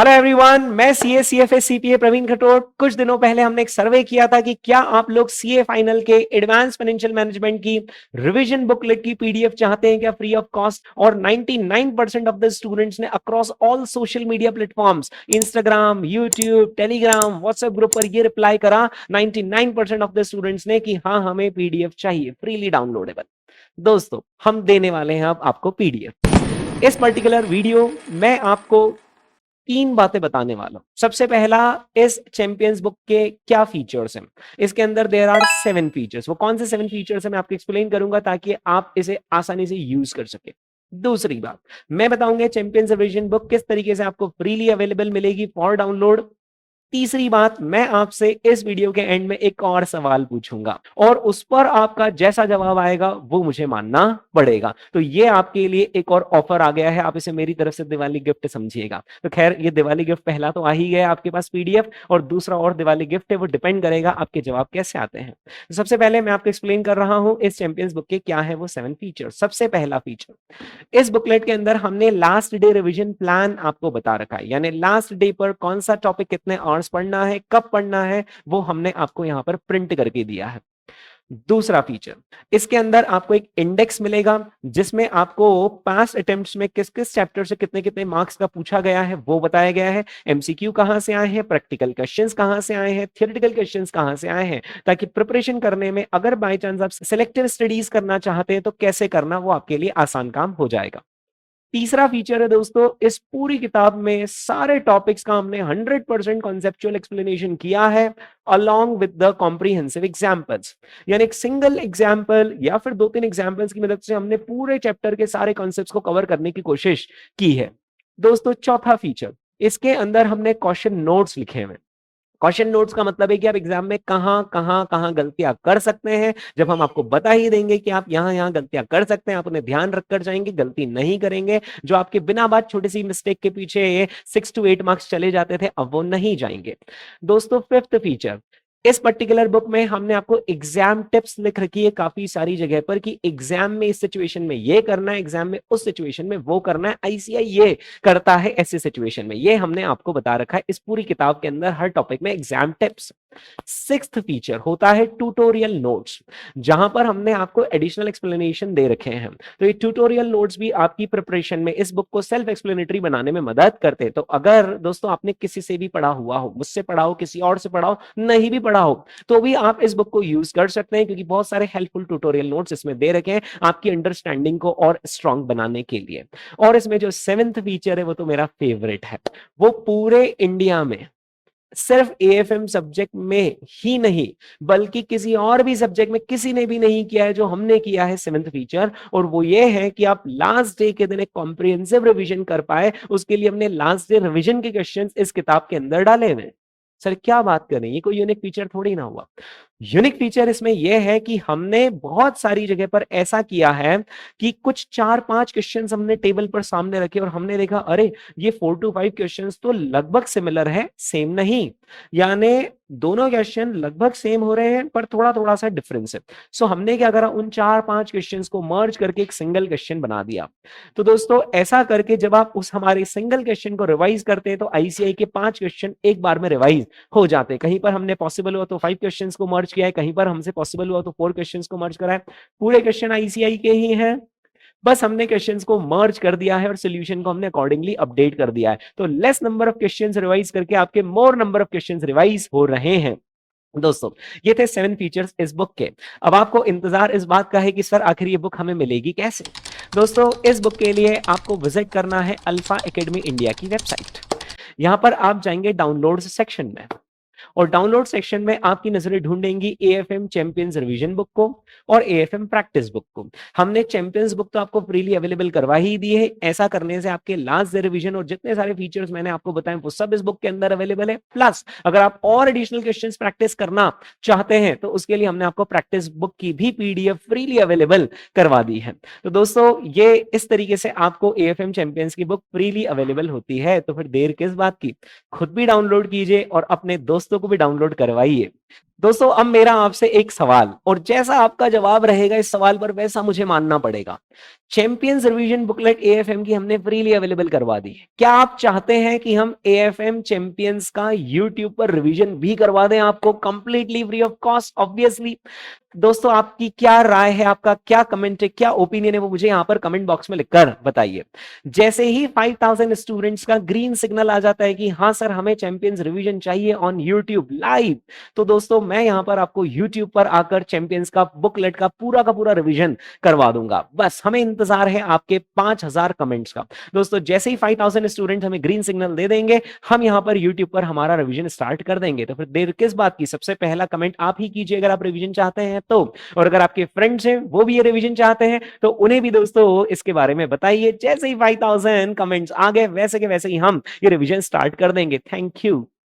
Hello everyone, मैं CA CFA CPA Praveen खटोट। कुछ दिनों पहले हमने एक सर्वे किया था कि क्या आप लोग सीए फाइनल के एडवांस फाइनेंशियल मैनेजमेंट की रिवीजन बुकलेट की पीडीएफ चाहते हैं क्या, फ्री ऑफ कॉस्ट। और 99% ऑफ द स्टूडेंट्स ने across all social media platforms, Instagram, YouTube, Telegram, WhatsApp group पर ये रिप्लाई करा 99% ऑफ द स्टूडेंट्स ने कि हाँ, हमें पीडीएफ चाहिए, फ्रीली डाउनलोडेबल। दोस्तों, हम देने वाले हैं अब आपको पीडीएफ। इस पर्टिकुलर वीडियो में आपको तीन बातें बताने वाला हूं। सबसे पहला, इस चैंपियंस बुक के क्या फीचर्स हैं। इसके अंदर देयर आर 7 फीचर्स। वो कौन से 7 फीचर्स हैं मैं आपको एक्सप्लेन करूंगा ताकि आप इसे आसानी से यूज कर सके। दूसरी बात, मैं बताऊंगा चैंपियंस रिवीजन बुक किस तरीके से आपको फ्रीली अवेलेबल मिलेगी फॉर डाउनलोड। तीसरी बात, मैं आपसे इस वीडियो के एंड में एक और सवाल पूछूंगा और उस पर आपका जैसा जवाब आएगा वो मुझे मानना पड़ेगा। तो ये आपके लिए एक और ऑफर आ गया है, आप इसे मेरी तरफ से दिवाली गिफ्ट समझिएगा। तो खैर, ये दिवाली गिफ्ट पहला तो आ ही गया आपके पास पीडीएफ, और दूसरा और दिवाली गिफ्ट है, वो डिपेंड करेगा आपके जवाब कैसे आते हैं। तो सबसे पहले मैं आपको एक्सप्लेन कर रहा हूं इस चैंपियंस बुक के क्या है वो 7 फीचर। सबसे पहला फीचर, इस बुकलेट के अंदर हमने लास्ट डे रिवीजन प्लान आपको बता रखा है, यानी लास्ट डे पर कौन सा टॉपिक कितने आवर्स पढ़ना है, कब पढ़ना है, वो हमने आपको यहां पर प्रिंट करके दिया है। दूसरा फीचर, इसके अंदर आपको एक इंडेक्स मिलेगा जिसमें आपको पास्ट अटेम्प्ट्स में किस किस चैप्टर से कितने कितने मार्क्स का पूछा गया है वो बताया गया है, एमसीक्यू कहां से आए हैं, प्रैक्टिकल क्वेश्चंस कहां से आए हैं, थियोरेटिकल क्वेश्चंस कहां से आए हैं, ताकि प्रिपरेशन करने में अगर बाय चांस आप सिलेक्टिव स्टडीज करना चाहते हैं तो कैसे करना वो आपके लिए आसान काम हो जाएगा। तीसरा फीचर है दोस्तों, इस पूरी किताब में सारे टॉपिक्स का हमने 100% कॉन्सेप्चुअल एक्सप्लेनेशन किया है along with the comprehensive examples. यानी एक सिंगल एग्जांपल या फिर 2-3 एग्जांपल्स की मदद से हमने पूरे चैप्टर के सारे कॉन्सेप्ट्स को कवर करने की कोशिश की है। दोस्तों, चौथा फीचर, इसके अंदर हमने क्वेश्चन नोट्स लिखे हुए। क्वेश्चन नोट्स का मतलब है कि आप एग्जाम में कहां कहां कहां गलतियां कर सकते हैं, जब हम आपको बता ही देंगे कि आप यहां यहां गलतियां कर सकते हैं, आप उन्हें ध्यान रखकर जाएंगे, गलती नहीं करेंगे। जो आपके बिना बात छोटी सी मिस्टेक के पीछे 6 to 8 मार्क्स चले जाते थे, अब वो नहीं जाएंगे। दोस्तों, फिफ्थ फीचर, इस पर्टिकुलर बुक में हमने आपको एग्जाम टिप्स लिख रखी है काफी सारी जगह पर कि एग्जाम में इस सिचुएशन में ये करना है, एग्जाम में उस सिचुएशन में वो करना है, आईसीआई ये करता है ऐसे सिचुएशन में, ये हमने आपको बता रखा है इस पूरी किताब के अंदर हर टॉपिक में एग्जाम टिप्स। सिक्स्थ फीचर होता है ट्यूटोरियल नोट्स, जहां पर हमने आपको एडिशनल एक्सप्लेनेशन दे रखे हैं। तो ये ट्यूटोरियल नोट्स भी आपकी प्रिपरेशन में इस बुक को सेल्फ एक्सप्लेनेटरी बनाने में मदद करते हैं। तो अगर दोस्तों आपने किसी से भी पढ़ा हुआ हो, मुझसे पढ़ा हो, किसी और से पढ़ा हो, नहीं भी पढ़ा हो, तो भी आप इस बुक को यूज कर सकते हैं क्योंकि बहुत सारे हेल्पफुल ट्यूटोरियल नोट्स इसमें दे रखे हैं आपकी अंडरस्टैंडिंग को और स्ट्रांग बनाने के लिए। और इसमें जो 7th फीचर है वो तो मेरा फेवरेट है। वो पूरे इंडिया में सिर्फ एएफएम सब्जेक्ट में ही नहीं बल्कि किसी और भी सब्जेक्ट में किसी ने भी नहीं किया है जो हमने किया है 7th फीचर, और वो ये है कि आप लास्ट डे के दिन एक कॉम्प्रिहेंसिव रिवीजन कर पाए। उसके लिए हमने लास्ट डे रिवीजन के क्वेश्चंस इस किताब के अंदर डाले हुए। सर क्या बात कर रहे हैं, ये कोई यूनिक फीचर थोड़ी ना हुआ। यूनिक फीचर इसमें यह है कि हमने बहुत सारी जगह पर ऐसा किया है कि कुछ 4-5 क्वेश्चंस हमने टेबल पर सामने रखे और हमने देखा अरे ये 4 to 5 क्वेश्चंस तो लगभग सिमिलर है, सेम नहीं, यानी दोनों क्वेश्चन लगभग सेम हो रहे हैं पर थोड़ा थोड़ा सा डिफरेंस है। सो हमने क्या करा, उन 4-5 क्वेश्चंस को मर्ज करके एक सिंगल क्वेश्चन बना दिया। तो दोस्तों ऐसा करके जब आप उस हमारे सिंगल क्वेश्चन को रिवाइज करते हैं तो आईसीआई के 5 क्वेश्चन एक बार में रिवाइज हो जाते हैं। कहीं पर हमने पॉसिबल हुआ तो 5 क्वेश्चंस को मर्ज किया है, कहीं पर हमसे पॉसिबल हुआ तो 4 क्वेश्चंस को मर्ज करा है। पूरे क्वेश्चन आईसीआई के ही हैं, बस हमने क्वेश्चंस को मर्ज कर दिया है और सॉल्यूशन को हमने अकॉर्डिंगली अपडेट कर दिया है। तो less number of questions revise करके आपके मोर नंबर ऑफ क्वेश्चंस रिवाइज हो रहे हैं। दोस्तों, ये थे 7 फीचर्स इस बुक के। अब आपको इंतजार इस बात का है कि सर आखिर ये बुक हमें मिलेगी कैसे। दोस्तों, इस बुक के लिए आपको विजिट करना है अल्फा एकेडमी इंडिया की वेबसाइट। यहां पर आप जाएंगे डाउनलोड्स सेक्शन में और डाउनलोड सेक्शन में आपकी नजरें ढूंढेंगी एएफएम चैंपियंस रिवीजन बुक को और एएफएम प्रैक्टिस बुक को। हमने चैंपियंस बुक तो आपको फ्रीली अवेलेबल करवा ही दी है। ऐसा करने से आपके लास्ट डे रिवीजन और जितने सारे फीचर्स मैंने आपको बताए वो सब इस बुक के अंदर अवेलेबल है। प्लस अगर आप और एडिशनल क्वेश्चंस प्रैक्टिस करना चाहते हैं तो उसके लिए हमने आपको प्रैक्टिस बुक की भी पीडीएफ फ्रीली अवेलेबल करवा दी है। तो दोस्तों, ये इस तरीके से आपको एएफएम चैंपियंस की बुक फ्रीली अवेलेबल होती है। तो फिर देर किस बात की, खुद भी डाउनलोड कीजिए और अपने दोस्तों को भी डाउनलोड करवाइए। दोस्तों अब मेरा आपसे एक सवाल, और जैसा आपका जवाब रहेगा इस सवाल पर वैसा मुझे मानना पड़ेगा। चैंपियंस रिवीजन बुकलेट एएफएम की हमने फ्रीली अवेलेबल करवा दी है। क्या आप चाहते हैं कि हम एएफएम चैंपियंस का यूट्यूब पर रिवीजन भी करवा दें आपको completely free of cost? Obviously. दोस्तों आपकी क्या राय है, आपका क्या कमेंट है, क्या ओपिनियन है, वो मुझे यहां पर कमेंट बॉक्स में लिखकर बताइए। जैसे ही 5000 स्टूडेंट्स का ग्रीन सिग्नल आ जाता है कि हाँ सर हमें चैंपियंस रिवीजन चाहिए ऑन यूट्यूब लाइव, तो दोस्तों मैं यहां पर आपको यूट्यूब पर आकर चैंपियंस का बुकलेट का पूरा रिवीजन करवा दूंगा। बस हमें इंतजार है आपके 5000 कमेंट्स का। दोस्तों जैसे ही 5000 स्टूडेंट हमें ग्रीन सिग्नल दे देंगे, हम यहां पर यूट्यूब पर हमारा रिवीजन स्टार्ट कर देंगे। तो फिर देर किस बात की, सबसे पहला कमेंट आप ही कीजिए अगर आप रिवीजन चाहते हैं तो। और अगर आपके फ्रेंड्स हैं वो भी ये रिवीजन चाहते हैं तो उन्हें भी दोस्तों इसके बारे में बताइए। जैसे ही 5000 कमेंट्स आ गए वैसे के वैसे ही हम ये रिवीजन स्टार्ट कर देंगे। Thank you.